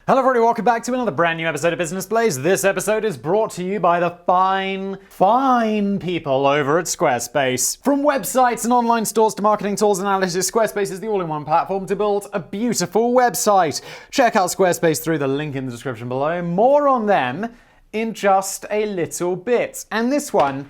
Hello everybody, welcome back to another brand new episode of Business Blaze. This episode is brought to you by the fine people over at Squarespace. From websites and online stores to marketing tools and analytics, Squarespace is the all-in-one platform to build a beautiful website. Check out Squarespace through the link in the description below. More on them in just a little bit. And this one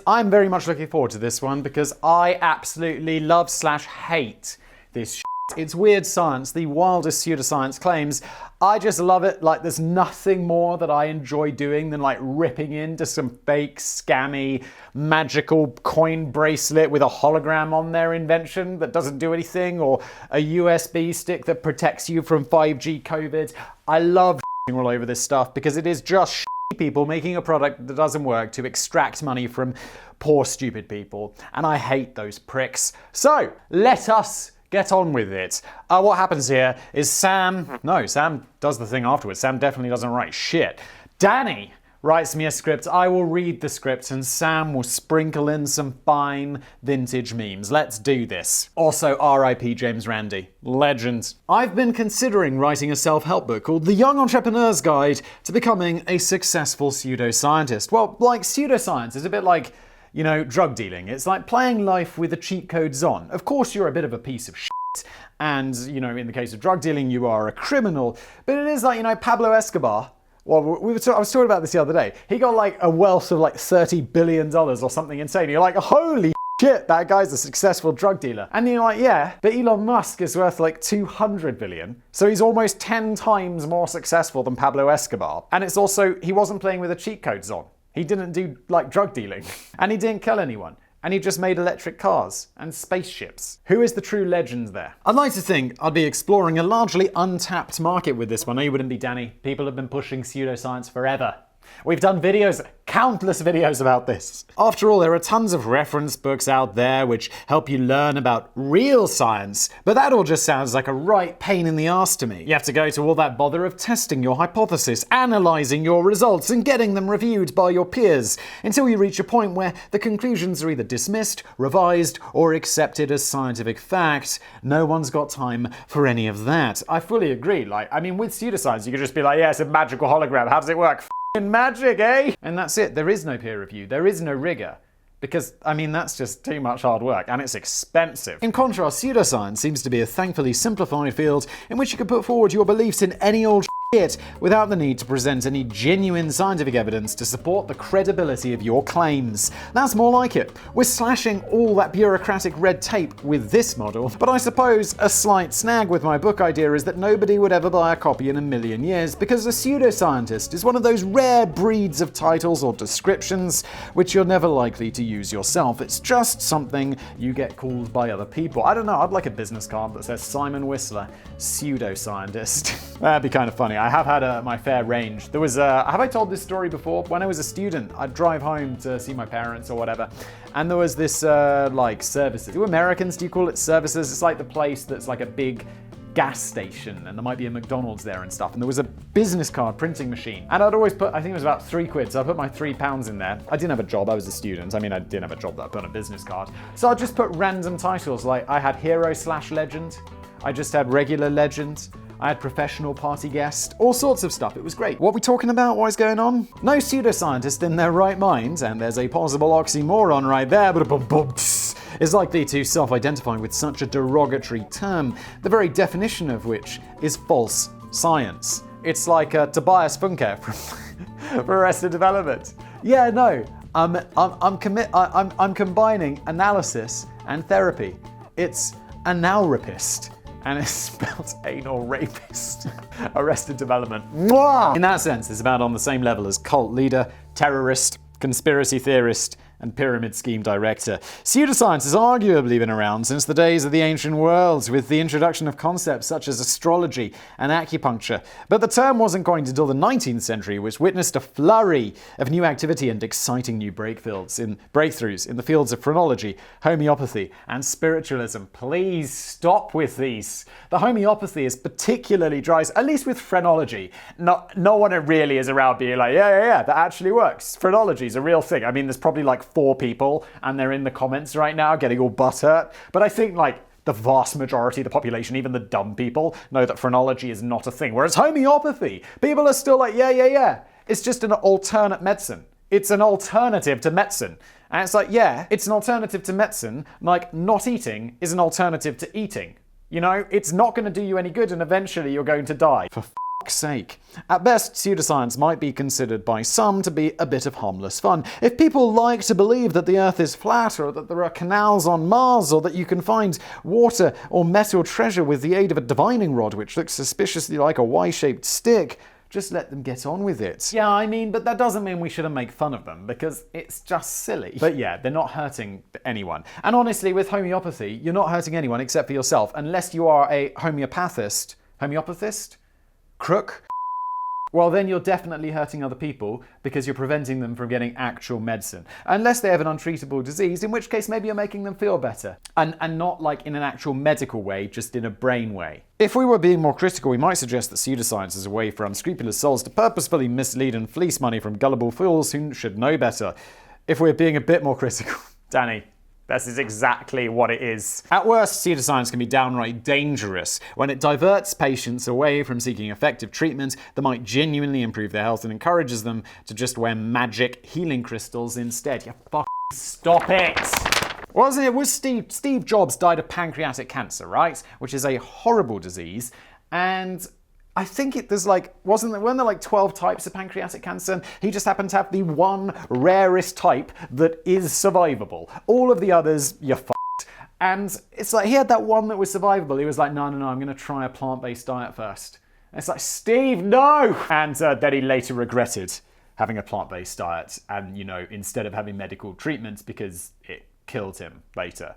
I'm very much looking forward to this one because I absolutely love/hate this shit. It's weird science, the wildest pseudoscience claims. I just love it. Like, there's nothing more that I enjoy doing than like ripping into some fake, scammy, magical coin bracelet with a hologram on their invention that doesn't do anything, or a USB stick that protects you from 5G COVID. I love all over this stuff because it is just people making a product that doesn't work to extract money from poor, stupid people. And I hate those pricks. So, let us get on with it. What happens here is Sam does the thing afterwards. Sam definitely doesn't write shit. Danny writes me a script, I will read the script, and Sam will sprinkle in some fine vintage memes. Let's do this. Also, R.I.P. James Randi. Legend. I've been considering writing a self-help book called The Young Entrepreneur's Guide to Becoming a Successful Pseudoscientist. Well, like, pseudoscience is a bit like, you know, drug dealing. It's like playing life with the cheat codes on. Of course, you're a bit of a piece of shit, and, you know, in the case of drug dealing, you are a criminal. But it is like, you know, Pablo Escobar. Well, I was talking about this the other day. He got like a wealth of like $30 billion or something insane. You're like, holy shit, that guy's a successful drug dealer. And you're like, yeah, but Elon Musk is worth like 200 billion. So he's almost 10 times more successful than Pablo Escobar. And it's also, he wasn't playing with the cheat codes on. He didn't do like drug dealing. And he didn't kill anyone. And he just made electric cars and spaceships. Who is the true legend there? I'd like to think I'd be exploring a largely untapped market with this one. No, you wouldn't be, Danny. People have been pushing pseudoscience forever. We've done videos, countless videos about this. After all, there are tons of reference books out there which help you learn about real science, but that all just sounds like a right pain in the arse to me. You have to go to all that bother of testing your hypothesis, analysing your results, and getting them reviewed by your peers, until you reach a point where the conclusions are either dismissed, revised, or accepted as scientific fact. No one's got time for any of that. I fully agree. Like, I mean, with pseudoscience, you could just be like, yeah, it's a magical hologram. How does it work? Magic, eh? And that's it. There is no peer review. There is no rigor. Because, I mean, that's just too much hard work, and it's expensive. In contrast, pseudoscience seems to be a thankfully simplified field in which you can put forward your beliefs in any old shit without the need to present any genuine scientific evidence to support the credibility of your claims. That's more like it. We're slashing all that bureaucratic red tape with this model, but I suppose a slight snag with my book idea is that nobody would ever buy a copy in a million years, because a pseudoscientist is one of those rare breeds of titles or descriptions which you're never likely to use yourself. It's just something you get called by other people. I don't know, I'd like a business card that says Simon Whistler, pseudoscientist. That'd be kind of funny. I have had my fair range. There was have I told this story before? When I was a student, I'd drive home to see my parents or whatever, and there was this like services. Do Americans, do you call it services? It's like the place that's like a big gas station, and there might be a McDonald's there and stuff, and there was a business card printing machine, and I'd always put, I think it was about £3, so I put my £3 in there. I didn't have a job, I was a student. I mean, I didn't have a job that I put on a business card, so I'd just put random titles. Like, I had hero/legend, I just had regular legend, I had professional party guest, all sorts of stuff. It was great. What are we talking about? What is going on? No pseudoscientist in their right mind, and there's a possible oxymoron right there, is likely to self-identify with such a derogatory term, the very definition of which is false science. It's like Tobias Funke from Arrested Development. Yeah, no, I'm combining analysis and therapy. It's analrapist. And it's spelled anal rapist. Arrested Development. Mwah! In that sense, it's about on the same level as cult leader, terrorist, conspiracy theorist, and pyramid scheme director. Pseudoscience has arguably been around since the days of the ancient world, with the introduction of concepts such as astrology and acupuncture. But the term wasn't coined until the 19th century, which witnessed a flurry of new activity and exciting new breakthroughs in the fields of phrenology, homeopathy, and spiritualism. Please stop with these. The homeopathy is particularly dry, at least with phrenology. No one really is around being like, yeah, that actually works. Phrenology is a real thing. I mean, there's probably like 4 people, and they're in the comments right now getting all butthurt. But I think like the vast majority of the population, even the dumb people, know that phrenology is not a thing. Whereas homeopathy, people are still like, yeah. It's just an alternate medicine. It's an alternative to medicine. And it's like, yeah, it's an alternative to medicine. Like, not eating is an alternative to eating. You know, it's not going to do you any good, and eventually you're going to die. For fuck's sake. At best, pseudoscience might be considered by some to be a bit of harmless fun. If people like to believe that the Earth is flat, or that there are canals on Mars, or that you can find water or metal treasure with the aid of a divining rod which looks suspiciously like a Y-shaped stick, just let them get on with it. Yeah, I mean, but that doesn't mean we shouldn't make fun of them, because it's just silly. But yeah, they're not hurting anyone. And honestly, with homeopathy, you're not hurting anyone except for yourself, unless you are a homeopathist. Homeopathist? Crook? Well, then you're definitely hurting other people because you're preventing them from getting actual medicine. Unless they have an untreatable disease, in which case maybe you're making them feel better. And not like in an actual medical way, just in a brain way. If we were being more critical, we might suggest that pseudoscience is a way for unscrupulous souls to purposefully mislead and fleece money from gullible fools who should know better. If we're being a bit more critical, Danny, this is exactly what it is. At worst, pseudoscience can be downright dangerous when it diverts patients away from seeking effective treatment that might genuinely improve their health and encourages them to just wear magic healing crystals instead. You fucking stop it! Wasn't it? Was Steve Jobs died of pancreatic cancer, right? Which is a horrible disease, and I think weren't there like 12 types of pancreatic cancer? And he just happened to have the one rarest type that is survivable. All of the others, you're fucked. And it's like, he had that one that was survivable. He was like, no, I'm going to try a plant-based diet first. And it's like, Steve, no! And then he later regretted having a plant-based diet and, instead of having medical treatments because it killed him later.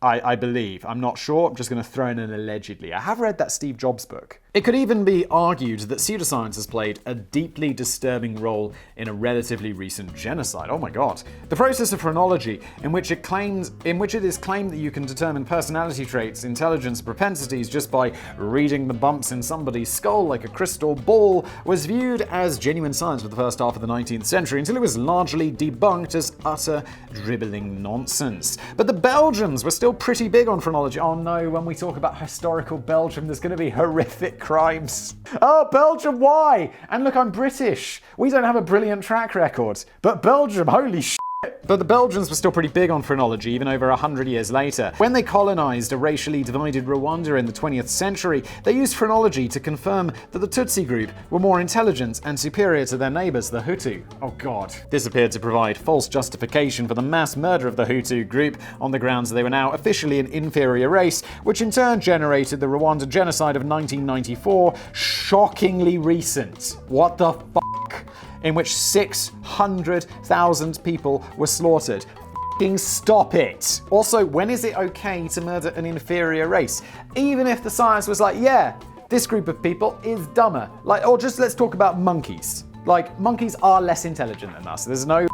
I believe. I'm not sure. I'm just going to throw in an allegedly. I have read that Steve Jobs book. It could even be argued that pseudoscience has played a deeply disturbing role in a relatively recent genocide. Oh my god. The process of phrenology, in which it is claimed that you can determine personality traits, intelligence, propensities just by reading the bumps in somebody's skull like a crystal ball, was viewed as genuine science for the first half of the 19th century until it was largely debunked as utter dribbling nonsense. But the Belgians were still pretty big on phrenology. Oh no, when we talk about historical Belgium, there's going to be horrific crimes. Oh, Belgium, why? And look, I'm British. We don't have a brilliant track record. But Belgium, holy shit. But the Belgians were still pretty big on phrenology even over 100 years later. When they colonized a racially divided Rwanda in the 20th century, they used phrenology to confirm that the Tutsi group were more intelligent and superior to their neighbors, the Hutu. Oh god. This appeared to provide false justification for the mass murder of the Hutu group on the grounds that they were now officially an inferior race, which in turn generated the Rwanda genocide of 1994, shockingly recent. What the fuck? In which 600,000 people were slaughtered. F***ing stop it! Also, when is it okay to murder an inferior race? Even if the science was like, yeah, this group of people is dumber. Or just let's talk about monkeys. Monkeys are less intelligent than us. There's no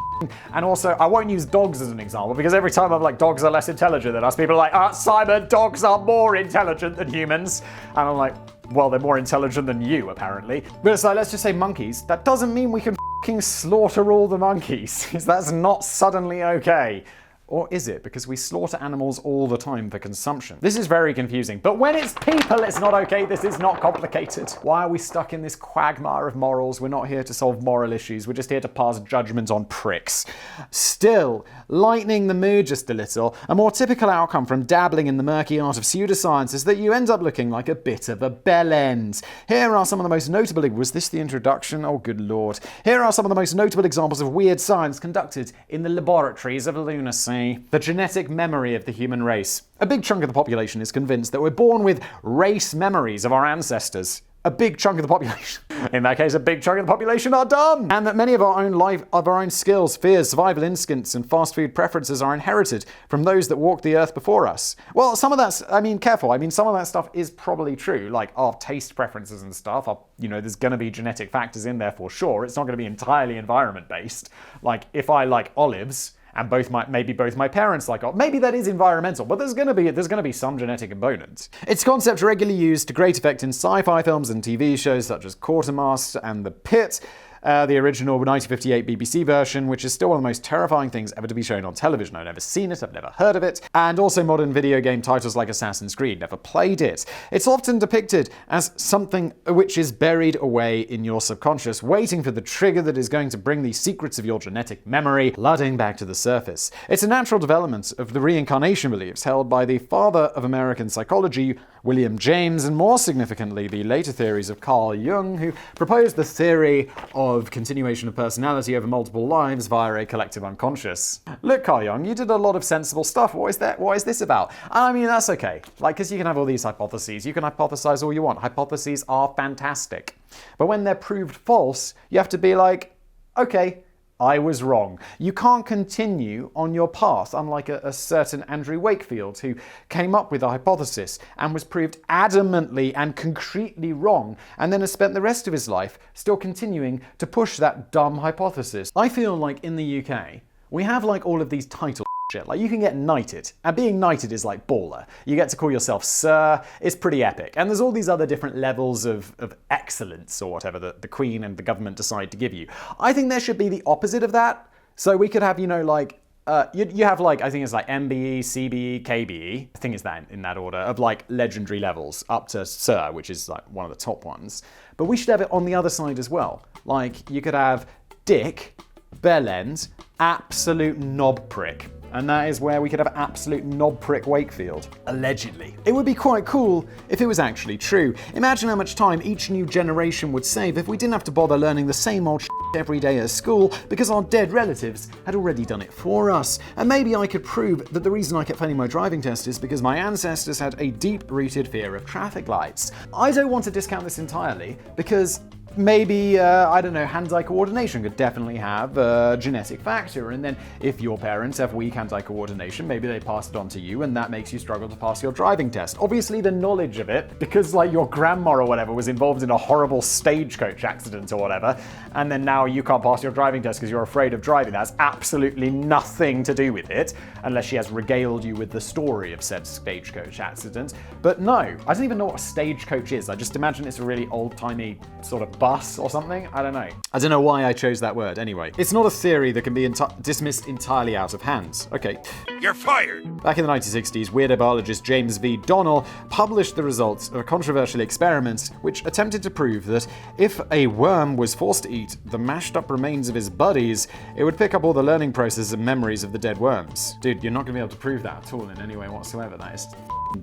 and also, I won't use dogs as an example, because every time I'm like, dogs are less intelligent than us, people are like, Simon, dogs are more intelligent than humans. And I'm like, well, they're more intelligent than you, apparently. But it's like, let's just say monkeys. That doesn't mean we can f***ing slaughter all the monkeys. That's not suddenly okay. Or is it? Because we slaughter animals all the time for consumption. This is very confusing. But when it's people, it's not okay. This is not complicated. Why are we stuck in this quagmire of morals? We're not here to solve moral issues. We're just here to pass judgments on pricks. Still, lightening the mood just a little, a more typical outcome from dabbling in the murky art of pseudoscience is that you end up looking like a bit of a bellend. Here are some of the most notable... Was this the introduction? Oh, good lord. Here are some of the most notable examples of weird science conducted in the laboratories of lunacy. The genetic memory of the human race. A big chunk of the population is convinced that we're born with race memories of our ancestors. A big chunk of the population. In that case, a big chunk of the population are dumb. And that many of our own skills, fears, survival instincts, and fast food preferences are inherited from those that walked the earth before us. Well, some of that's, careful. Some of that stuff is probably true. Like our taste preferences and stuff are, there's going to be genetic factors in there for sure. It's not going to be entirely environment based. Like if I like olives, and maybe both my parents like it. Maybe that is environmental, but there's gonna be some genetic component. Its concept regularly used to great effect in sci-fi films and TV shows such as Quatermass and The Pit. the original 1958 BBC version, which is still one of the most terrifying things ever to be shown on television. I've never seen it, I've never heard of it, and also modern video game titles like Assassin's Creed, never played it. It's often depicted as something which is buried away in your subconscious, waiting for the trigger that is going to bring the secrets of your genetic memory flooding back to the surface. It's a natural development of the reincarnation beliefs held by the father of American psychology, William James, and more significantly, the later theories of Carl Jung, who proposed the theory of continuation of personality over multiple lives via a collective unconscious. Look, Carl Jung, you did a lot of sensible stuff. What is this about? I mean, that's okay. Because you can have all these hypotheses. You can hypothesize all you want. Hypotheses are fantastic. But when they're proved false, you have to be like, okay, I was wrong. You can't continue on your path, unlike a certain Andrew Wakefield, who came up with a hypothesis and was proved adamantly and concretely wrong, and then has spent the rest of his life still continuing to push that dumb hypothesis. I feel like in the UK, we have like all of these titles. Like, you can get knighted, and being knighted is like baller. You get to call yourself Sir, it's pretty epic. And there's all these other different levels of excellence, or whatever the Queen and the government decide to give you. I think there should be the opposite of that. So we could have, you have like, I think it's like MBE, CBE, KBE, I think it's that in that order, of like legendary levels, up to Sir, which is like one of the top ones. But we should have it on the other side as well. Like, you could have Dick, Bellend, absolute knob prick. And that is where we could have absolute knob prick Wakefield. Allegedly. It would be quite cool if it was actually true. Imagine how much time each new generation would save if we didn't have to bother learning the same old shit every day at school because our dead relatives had already done it for us. And maybe I could prove that the reason I kept failing my driving test is because my ancestors had a deep-rooted fear of traffic lights. I don't want to discount this entirely because maybe, hand-eye coordination could definitely have a genetic factor, and then if your parents have weak hand-eye coordination, maybe they pass it on to you, and that makes you struggle to pass your driving test. Obviously, the knowledge of it, because like your grandma or whatever was involved in a horrible stagecoach accident or whatever, and then now you can't pass your driving test because you're afraid of driving, that's absolutely nothing to do with it, unless she has regaled you with the story of said stagecoach accident. But no, I don't even know what a stagecoach is. I just imagine it's a really old-timey sort of bus or something? I don't know. I don't know why I chose that word. Anyway, it's not a theory that can be dismissed entirely out of hand. Okay. You're fired! Back in the 1960s, weirdo biologist James V. Donnell published the results of a controversial experiment which attempted to prove that if a worm was forced to eat the mashed up remains of his buddies, it would pick up all the learning processes and memories of the dead worms. Dude, you're not going to be able to prove that at all in any way whatsoever. That is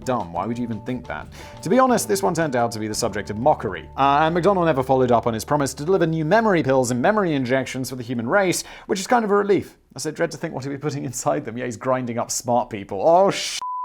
dumb. Why would you even think that? To be honest, this one turned out to be the subject of mockery. And McDonnell never followed up on his promise to deliver new memory pills and memory injections for the human race, which is kind of a relief. I said, dread to think what he'll be putting inside them. Yeah, he's grinding up smart people. Oh,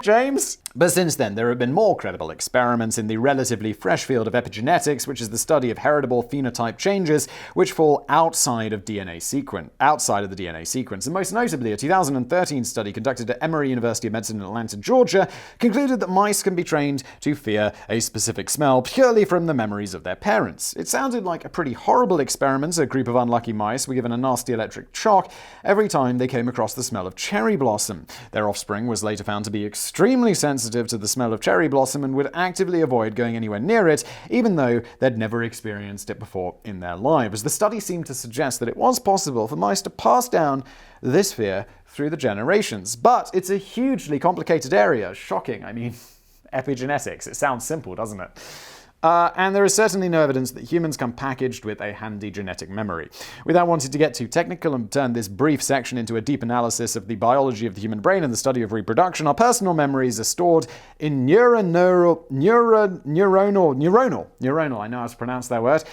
James? But since then, there have been more credible experiments in the relatively fresh field of epigenetics, which is the study of heritable phenotype changes which fall outside of the DNA sequence. And most notably, a 2013 study conducted at Emory University of Medicine in Atlanta, Georgia, concluded that mice can be trained to fear a specific smell purely from the memories of their parents. It sounded like a pretty horrible experiment. A group of unlucky mice were given a nasty electric shock every time they came across the smell of cherry blossom. Their offspring was later found to be extremely sensitive to the smell of cherry blossom and would actively avoid going anywhere near it, even though they'd never experienced it before in their lives. The study seemed to suggest that it was possible for mice to pass down this fear through the generations. But it's a hugely complicated area. Shocking. I mean, epigenetics. It sounds simple, doesn't it? And there is certainly no evidence that humans come packaged with a handy genetic memory. Without wanting to get too technical and turn this brief section into a deep analysis of the biology of the human brain and the study of reproduction, our personal memories are stored in neuronal, I know how to pronounce that word,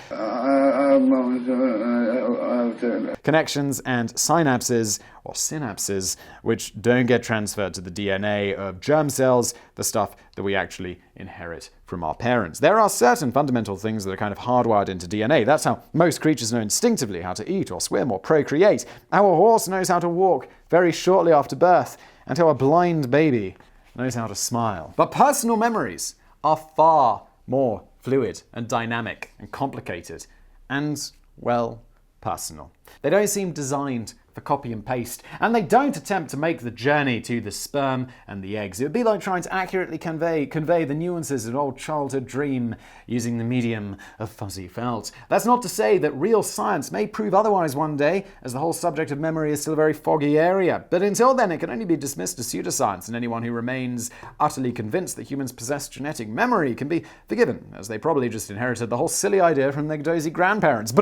connections and synapses, or synapses, which don't get transferred to the DNA of germ cells, the stuff that we actually inherit from our parents. There are certain fundamental things that are kind of hardwired into DNA. That's how most creatures know instinctively how to eat or swim or procreate. How a horse knows how to walk very shortly after birth, and how a blind baby knows how to smile. But personal memories are far more fluid and dynamic and complicated and, well, personal. They don't seem designed for copy and paste, and they don't attempt to make the journey to the sperm and the eggs. It would be like trying to accurately convey the nuances of an old childhood dream using the medium of fuzzy felt. That's not to say that real science may prove otherwise one day, as the whole subject of memory is still a very foggy area. But until then, it can only be dismissed as pseudoscience, and anyone who remains utterly convinced that humans possess genetic memory can be forgiven, as they probably just inherited the whole silly idea from their dozy grandparents.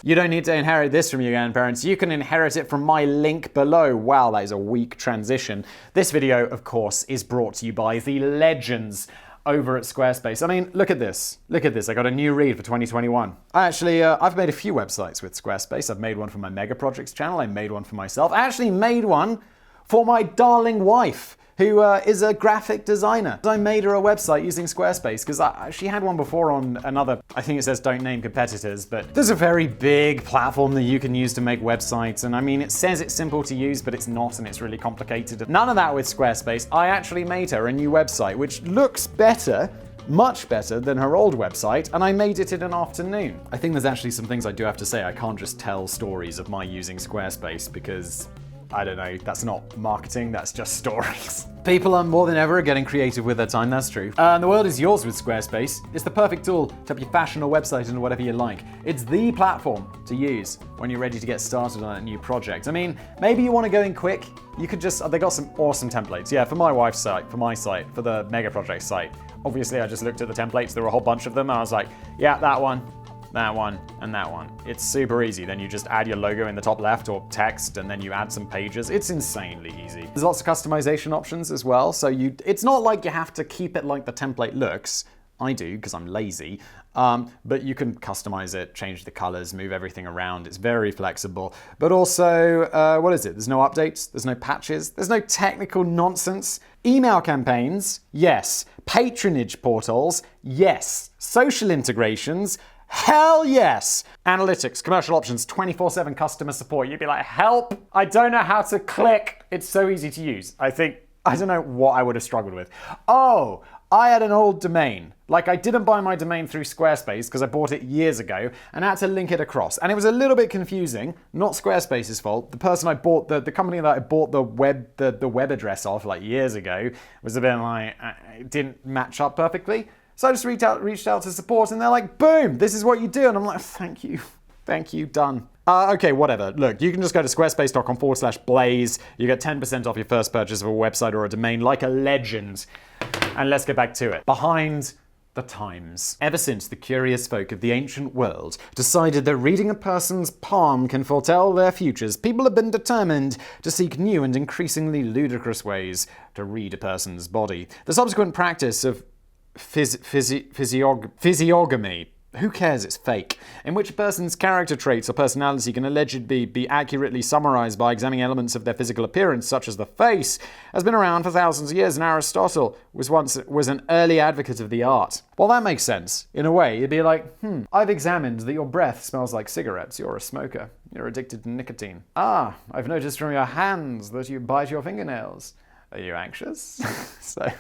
You don't need to inherit this from your grandparents. You can inherit it from my link below. Wow, that is a weak transition. This video, of course, is brought to you by the legends over at Squarespace. I mean, look at this. Look at this. I got a new read for 2021. I've made a few websites with Squarespace. I've made one for my Mega Projects channel. I made one for myself. I actually made one for my darling wife, who is a graphic designer. I made her a website using Squarespace because she had one before on another, I think it says don't name competitors, but there's a very big platform that you can use to make websites. And I mean, it says it's simple to use, but it's not, and it's really complicated. None of that with Squarespace. I actually made her a new website, which looks better, much better than her old website, and I made it in an afternoon. I think there's actually some things I do have to say. I can't just tell stories of my using Squarespace because, I don't know, that's not marketing, that's just stories. People are more than ever getting creative with their time, that's true. And the world is yours with Squarespace. It's the perfect tool to help you fashion a website into whatever you like. It's the platform to use when you're ready to get started on a new project. I mean, maybe you want to go in quick. You could just, they got some awesome templates. Yeah, for my wife's site, for my site, for the Mega Project site. Obviously, I just looked at the templates. There were a whole bunch of them. And I was like, yeah, that one, and that one. It's super easy. Then you just add your logo in the top left or text, and then you add some pages. It's insanely easy. There's lots of customization options as well. So it's not like you have to keep it like the template looks. I do, because I'm lazy. But you can customize it, change the colors, move everything around. It's very flexible. But also, what is it? There's no updates, there's no patches, there's no technical nonsense. Email campaigns, yes. Patronage portals, yes. Social integrations, hell yes! Analytics, commercial options, 24/7 customer support. You'd be like, help! I don't know how to click. It's so easy to use. I don't know what I would have struggled with. Oh, I had an old domain. Like, I didn't buy my domain through Squarespace because I bought it years ago and I had to link it across. And it was a little bit confusing. Not Squarespace's fault. The person I bought, the company that I bought the web address off like years ago was a bit like, it didn't match up perfectly. So I just reached out to support, and they're like, boom, this is what you do. And I'm like, thank you, done. Okay, whatever. Look, you can just go to squarespace.com/blaze. You get 10% off your first purchase of a website or a domain like a legend. And let's get back to it. Behind the times. Ever since the curious folk of the ancient world decided that reading a person's palm can foretell their futures, people have been determined to seek new and increasingly ludicrous ways to read a person's body. The subsequent practice of physiognomy, who cares, it's fake, in which a person's character traits or personality can allegedly be accurately summarized by examining elements of their physical appearance, such as the face, has been around for thousands of years, and Aristotle was an early advocate of the art. Well, that makes sense. In a way, you'd be like, I've examined that your breath smells like cigarettes, you're a smoker, you're addicted to nicotine. Ah, I've noticed from your hands that you bite your fingernails. Are you anxious? So,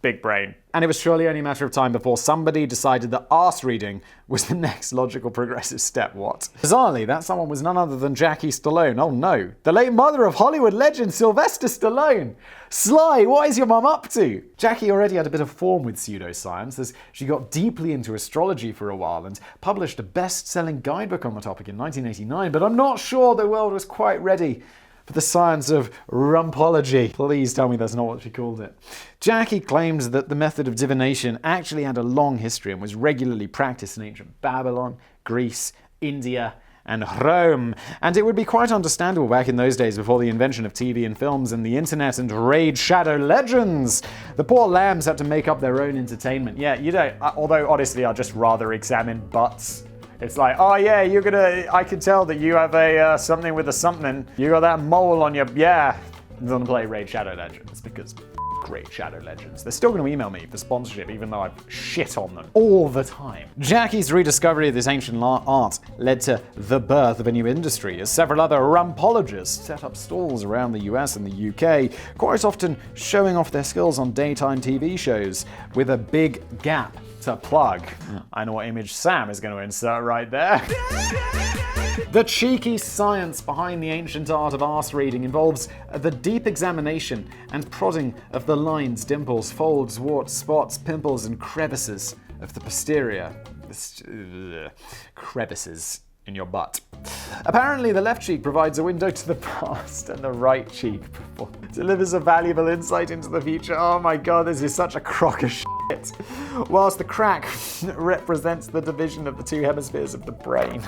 big brain. And it was surely only a matter of time before somebody decided that arse reading was the next logical progressive step. What? Bizarrely, that someone was none other than Jackie Stallone. Oh no. The late mother of Hollywood legend Sylvester Stallone. Sly, what is your mum up to? Jackie already had a bit of form with pseudoscience, as she got deeply into astrology for a while and published a best-selling guidebook on the topic in 1989, but I'm not sure the world was quite ready for the science of Rumpology. Please tell me that's not what she called it. Jackie claims that the method of divination actually had a long history and was regularly practiced in ancient Babylon, Greece, India, and Rome. And it would be quite understandable back in those days before the invention of TV and films and the internet and Raid Shadow Legends. The poor lambs had to make up their own entertainment. Yeah, you don't, although honestly I'd just rather examine butts. It's like, oh yeah, I can tell that you have a something with a something. You got that mole on your, yeah. I'm gonna play Raid Shadow Legends because Raid Shadow Legends. They're still gonna email me for sponsorship even though I've shit on them all the time. Jackie's rediscovery of this ancient art led to the birth of a new industry as several other rumpologists set up stalls around the US and the UK, quite often showing off their skills on daytime TV shows with a big gap to plug. I know what image Sam is going to insert right there. The cheeky science behind the ancient art of arse reading involves the deep examination and prodding of the lines, dimples, folds, warts, spots, pimples, and crevices of the posterior crevices in your butt. Apparently, the left cheek provides a window to the past, and the right cheek delivers a valuable insight into the future. Oh my god, this is such a crock of shit. Whilst the crack represents the division of the two hemispheres of the brain.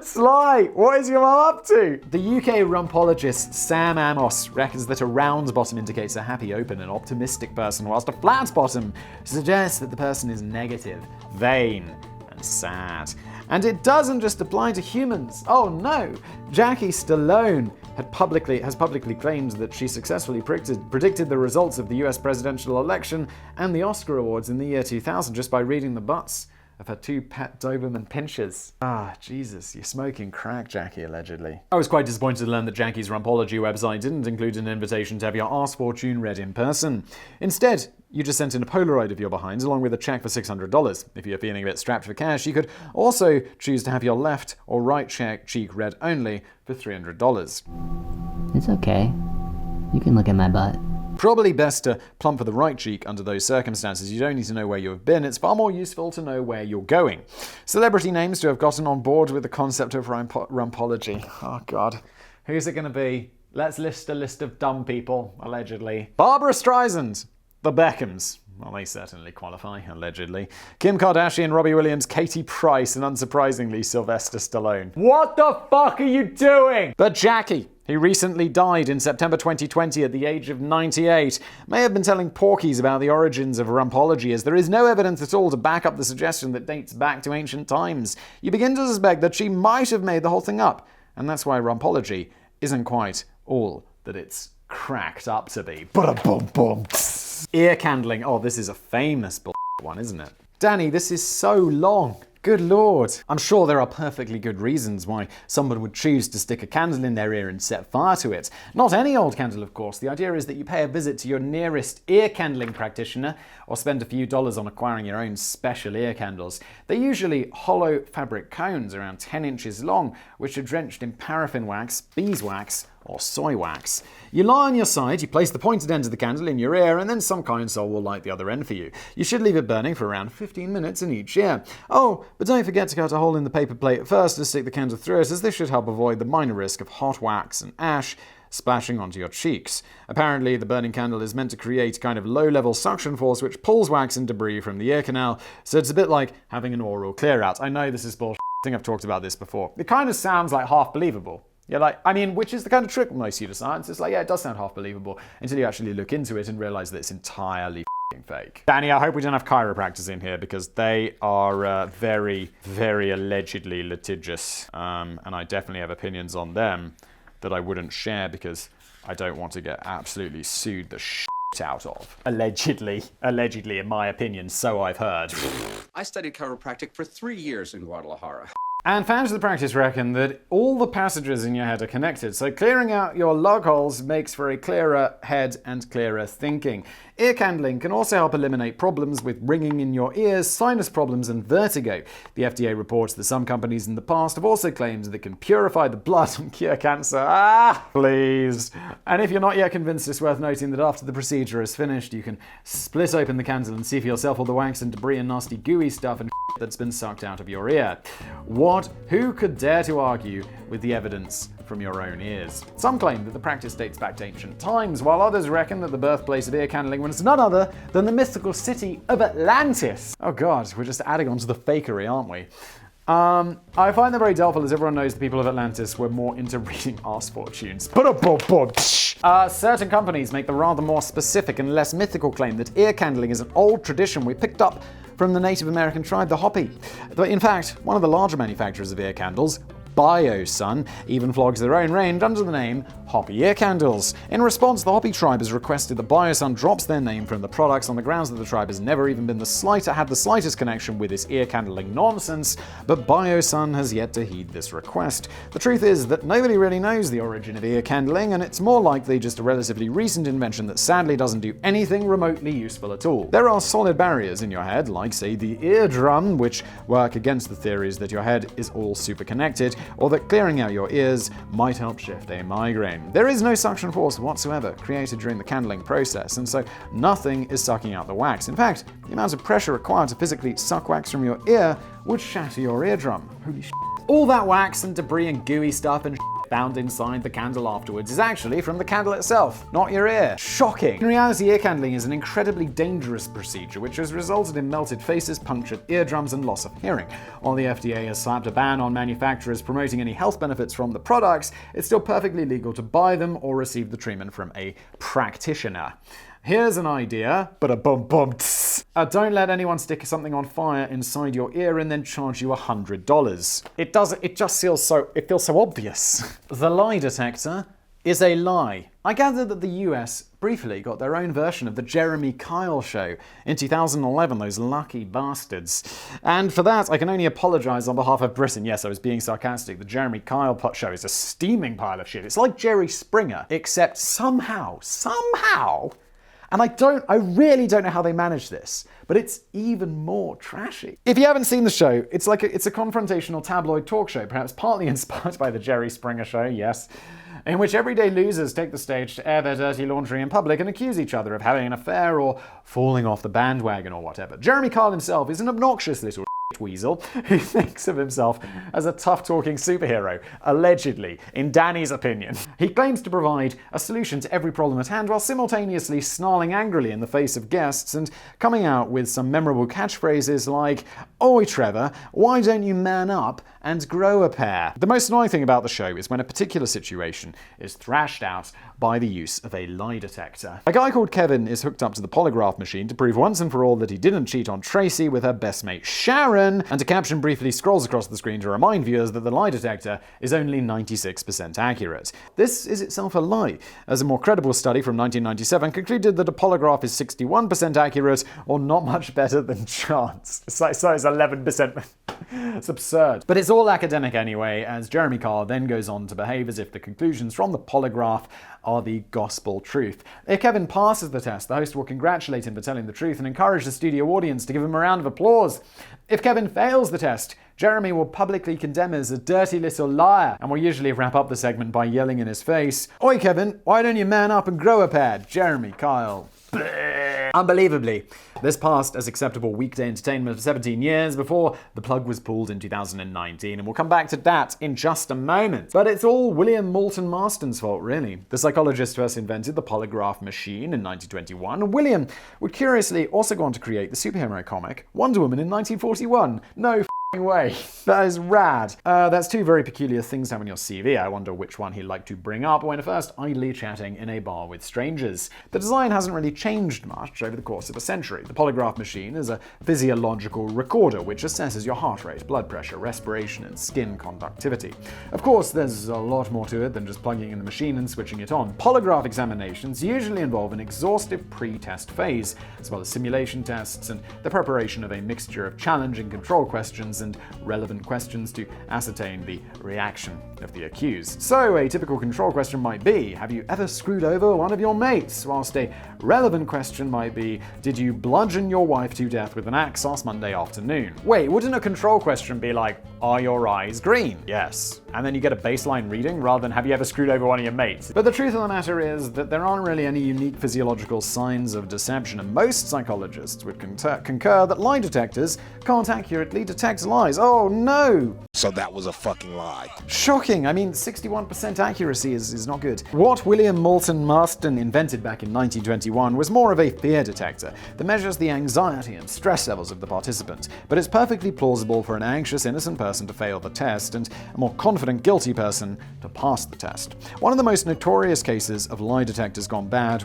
Sly, what is your mum up to? The UK rumpologist Sam Amos reckons that a round bottom indicates a happy, open, and optimistic person, whilst a flat bottom suggests that the person is negative, vain, and sad. And it doesn't just apply to humans. Oh no! Jackie Stallone has publicly claimed that she successfully predicted the results of the US presidential election and the Oscar Awards in the year 2000 just by reading the butts of her two pet Doberman pinchers. Jesus, you're smoking crack, Jackie, allegedly. I was quite disappointed to learn that Jackie's Rumpology website didn't include an invitation to have your arse fortune read in person. Instead, you just sent in a Polaroid of your behinds along with a check for $600. If you're feeling a bit strapped for cash, you could also choose to have your left or right cheek read only for $300. It's okay. You can look at my butt. Probably best to plump for the right cheek under those circumstances. You don't need to know where you have been. It's far more useful to know where you're going. Celebrity names to have gotten on board with the concept of rumpology. Oh, God. Who's it going to be? Let's list a list of dumb people, allegedly. Barbara Streisand. The Beckhams. Well, they certainly qualify, allegedly. Kim Kardashian, Robbie Williams, Katie Price, and unsurprisingly, Sylvester Stallone. What the fuck are you doing? But Jackie, who recently died in September 2020 at the age of 98, may have been telling porkies about the origins of rumpology, as there is no evidence at all to back up the suggestion that dates back to ancient times. You begin to suspect that she might have made the whole thing up, and that's why rumpology isn't quite all that it's cracked up to be. Ba-da-bum-bum. Ear candling. Oh, this is a famous one, isn't it? Danny, this is so long. Good lord. I'm sure there are perfectly good reasons why someone would choose to stick a candle in their ear and set fire to it. Not any old candle, of course. The idea is that you pay a visit to your nearest ear candling practitioner or spend a few dollars on acquiring your own special ear candles. They're usually hollow fabric cones around 10 inches long, which are drenched in paraffin wax, beeswax, or soy wax. You lie on your side, you place the pointed end of the candle in your ear, and then some kind soul will light the other end for you. You should leave it burning for around 15 minutes in each ear. Oh, but don't forget to cut a hole in the paper plate at first to stick the candle through it, as this should help avoid the minor risk of hot wax and ash splashing onto your cheeks. Apparently, the burning candle is meant to create a kind of low-level suction force which pulls wax and debris from the ear canal, so it's a bit like having an oral clear-out. I know this is bullshit. I think I've talked about this before. It kind of sounds like half believable. You're like, I mean, which is the kind of trick with most pseudoscience. It's like, yeah, it does sound half believable until you actually look into it and realize that it's entirely fake. Danny, I hope we don't have chiropractors in here because they are very, very allegedly litigious. And I definitely have opinions on them that I wouldn't share because I don't want to get absolutely sued the out of. Allegedly, in my opinion, so I've heard. I studied chiropractic for 3 years in Guadalajara. And fans of the practice reckon that all the passages in your head are connected, so clearing out your log holes makes for a clearer head and clearer thinking. Ear candling can also help eliminate problems with ringing in your ears, sinus problems, and vertigo. The FDA reports that some companies in the past have also claimed that it can purify the blood and cure cancer. Please. And if you're not yet convinced, it's worth noting that after the procedure is finished, you can split open the candle and see for yourself all the wax and debris and nasty gooey stuff and that's been sucked out of your ear. Who could dare to argue with the evidence from your own ears? Some claim that the practice dates back to ancient times, while others reckon that the birthplace of ear candling was none other than the mystical city of Atlantis. Oh god, we're just adding on to the fakery, aren't we? I find them very doubtful, as everyone knows the people of Atlantis were more into reading arse fortunes. Certain companies make the rather more specific and less mythical claim that ear candling is an old tradition we picked up from the Native American tribe, the Hopi. But in fact, one of the larger manufacturers of ear candles, Biosun even flogs their own range under the name Hoppy Ear Candles. In response, the Hoppy tribe has requested that Biosun drops their name from the products on the grounds that the tribe has never even had the slightest connection with this ear candling nonsense, but Biosun has yet to heed this request. The truth is that nobody really knows the origin of ear candling, and it's more likely just a relatively recent invention that sadly doesn't do anything remotely useful at all. There are solid barriers in your head, like say the eardrum, which work against the theories that your head is all super connected, or that clearing out your ears might help shift a migraine. There is no suction force whatsoever created during the candling process, and so nothing is sucking out the wax. In fact, the amount of pressure required to physically suck wax from your ear would shatter your eardrum. Holy shit. All that wax and debris and gooey stuff and found inside the candle afterwards is actually from the candle itself, not your ear. Shocking. In reality, ear candling is an incredibly dangerous procedure which has resulted in melted faces, punctured eardrums, and loss of hearing. While the FDA has slapped a ban on manufacturers promoting any health benefits from the products, it's still perfectly legal to buy them or receive the treatment from a practitioner. Here's an idea, but a bum bum. Don't let anyone stick something on fire inside your ear and then charge you $100. It just feels so obvious. The lie detector is a lie. I gather that the US briefly got their own version of the Jeremy Kyle show in 2011, those lucky bastards. And for that, I can only apologize on behalf of Britain. Yes, I was being sarcastic. The Jeremy Kyle show is a steaming pile of shit. It's like Jerry Springer, except somehow, and I really don't know how they manage this, but it's even more trashy. If you haven't seen the show, it's a confrontational tabloid talk show, perhaps partly inspired by the Jerry Springer show, yes, in which everyday losers take the stage to air their dirty laundry in public and accuse each other of having an affair or falling off the bandwagon or whatever. Jeremy Kyle himself is an obnoxious little weasel who thinks of himself as a tough-talking superhero, allegedly, in Danny's opinion. He claims to provide a solution to every problem at hand while simultaneously snarling angrily in the face of guests and coming out with some memorable catchphrases like, "Oi Trevor, why don't you man up and grow a pair?" The most annoying thing about the show is when a particular situation is thrashed out by the use of a lie detector. A guy called Kevin is hooked up to the polygraph machine to prove once and for all that he didn't cheat on Tracy with her best mate Sharon, and a caption briefly scrolls across the screen to remind viewers that the lie detector is only 96% accurate. This is itself a lie, as a more credible study from 1997 concluded that a polygraph is 61% accurate, or not much better than chance. So it's 11%. It's absurd. But it's all academic anyway, as Jeremy Carr then goes on to behave as if the conclusions from the polygraph are the gospel truth. If Kevin passes the test, the host will congratulate him for telling the truth and encourage the studio audience to give him a round of applause. If Kevin fails the test, Jeremy will publicly condemn him as a dirty little liar, and will usually wrap up the segment by yelling in his face, "Oi Kevin, why don't you man up and grow a pair? Jeremy Kyle." Unbelievably, this passed as acceptable weekday entertainment for 17 years before the plug was pulled in 2019, and we'll come back to that in just a moment. But it's all William Moulton Marston's fault, really. The psychologist first invented the polygraph machine in 1921, and William would curiously also go on to create the superhero comic Wonder Woman in 1941. No way. That is rad. That's two very peculiar things to have on your CV. I wonder which one he'd like to bring up when first idly chatting in a bar with strangers. The design hasn't really changed much over the course of a century. The polygraph machine is a physiological recorder which assesses your heart rate, blood pressure, respiration, and skin conductivity. Of course, there's a lot more to it than just plugging in the machine and switching it on. Polygraph examinations usually involve an exhaustive pre-test phase, as well as simulation tests and the preparation of a mixture of challenge and control questions and relevant questions to ascertain the reaction of the accused. So, a typical control question might be, have you ever screwed over one of your mates? Whilst a relevant question might be, did you bludgeon your wife to death with an axe last Monday afternoon? Wait, wouldn't a control question be like, are your eyes green? Yes. And then you get a baseline reading rather than have you ever screwed over one of your mates? But the truth of the matter is that there aren't really any unique physiological signs of deception, and most psychologists would concur that lie detectors can't accurately detect lies. Oh no! So that was a fucking lie. Shocking. I mean, 61% accuracy is not good. What William Moulton Marston invented back in 1921 was more of a fear detector that measures the anxiety and stress levels of the participant, but it's perfectly plausible for an anxious, innocent person to fail the test and a more confident, guilty person to pass the test. One of the most notorious cases of lie detectors gone bad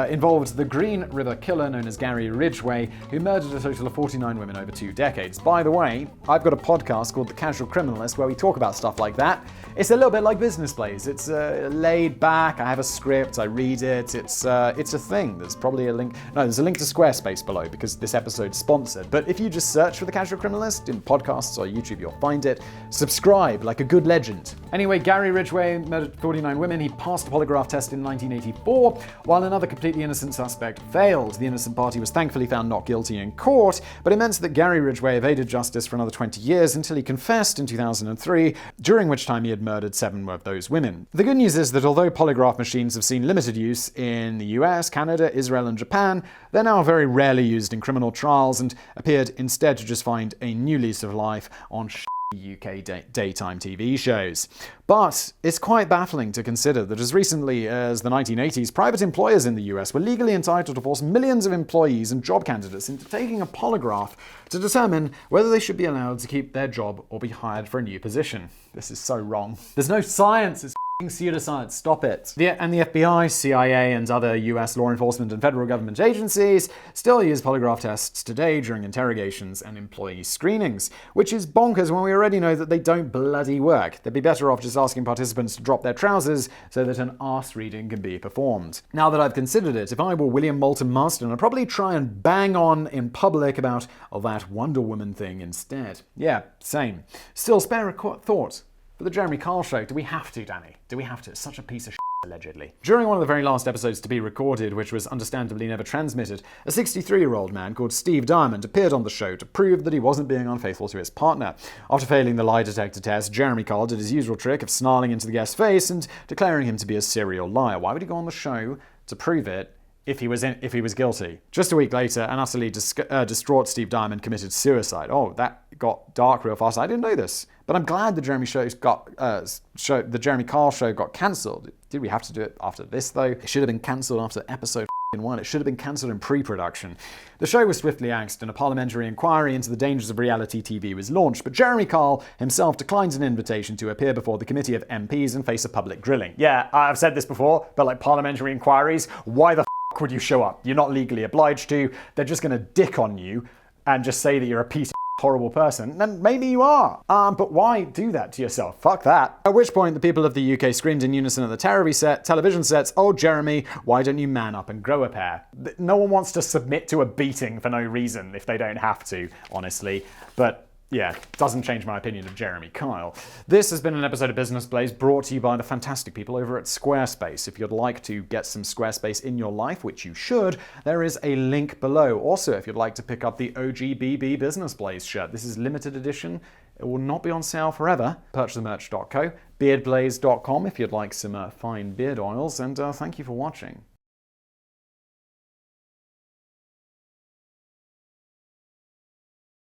involved the Green River Killer known as Gary Ridgway, who murdered a total of 49 women over 2 decades. By the way, I've got a podcast called The Casual Criminalist, where we talk about stuff like that. It's a little bit like Business Plays. It's laid back. I have a script. I read it. It's a thing. There's probably a link. No, there's a link to Squarespace below because this episode's sponsored. But if you just search for The Casual Criminalist in podcasts or YouTube, you'll find it. Subscribe like a good legend. Anyway, Gary Ridgway murdered 49 women. He passed a polygraph test in 1984, while another completely innocent suspect failed. The innocent party was thankfully found not guilty in court, but it meant that Gary Ridgway evaded justice for another 20 years until he confessed in 2003, during which time he had murdered 7 of those women. The good news is that although polygraph machines have seen limited use in the US, Canada, Israel, and Japan, they're now very rarely used in criminal trials and appeared instead to just find a new lease of life on UK daytime TV shows. But it's quite baffling to consider that as recently as the 1980s, private employers in the US were legally entitled to force millions of employees and job candidates into taking a polygraph to determine whether they should be allowed to keep their job or be hired for a new position. This is so wrong. There's no science. It's pseudoscience. Stop it. The FBI, CIA, and other US law enforcement and federal government agencies still use polygraph tests today during interrogations and employee screenings, which is bonkers when we already know that they don't bloody work. They'd be better off just asking participants to drop their trousers so that an arse reading can be performed. Now that I've considered it, if I were William Moulton Marston, I'd probably try and bang on in public about that Wonder Woman thing instead. Yeah, same. Still, spare a thought. For the Jeremy Kyle show, do we have to, Danny? Do we have to? It's such a piece of shit, allegedly. During one of the very last episodes to be recorded, which was understandably never transmitted, a 63-year-old man called Steve Diamond appeared on the show to prove that he wasn't being unfaithful to his partner. After failing the lie detector test, Jeremy Kyle did his usual trick of snarling into the guest's face and declaring him to be a serial liar. Why would he go on the show to prove it if he was guilty? Just a week later, an utterly distraught Steve Diamond committed suicide. Oh, that got dark real fast. I didn't know this. But I'm glad the Jeremy Kyle show got cancelled. Did we have to do it after this, though? It should have been cancelled after episode 1. It should have been cancelled in pre-production. The show was swiftly axed and a parliamentary inquiry into the dangers of reality TV was launched, but Jeremy Kyle himself declined an invitation to appear before the committee of MPs and face a public grilling. Yeah, I've said this before, but like parliamentary inquiries, why the would you show up? You're not legally obliged to. They're just going to dick on you and just say that you're a piece of horrible person, and maybe you are. But why do that to yourself? Fuck that. At which point, the people of the UK screamed in unison at the television sets, "Oh, Jeremy, why don't you man up and grow a pair?" No one wants to submit to a beating for no reason if they don't have to, honestly. But yeah, doesn't change my opinion of Jeremy Kyle. This has been an episode of Business Plays brought to you by the fantastic people over at Squarespace. If you'd like to get some Squarespace in your life, which you should, there is a link below. Also, if you'd like to pick up the OGBB Business Plays shirt, this is limited edition. It will not be on sale forever. Purchasethemerch.co, beardblaze.com if you'd like some fine beard oils, and thank you for watching.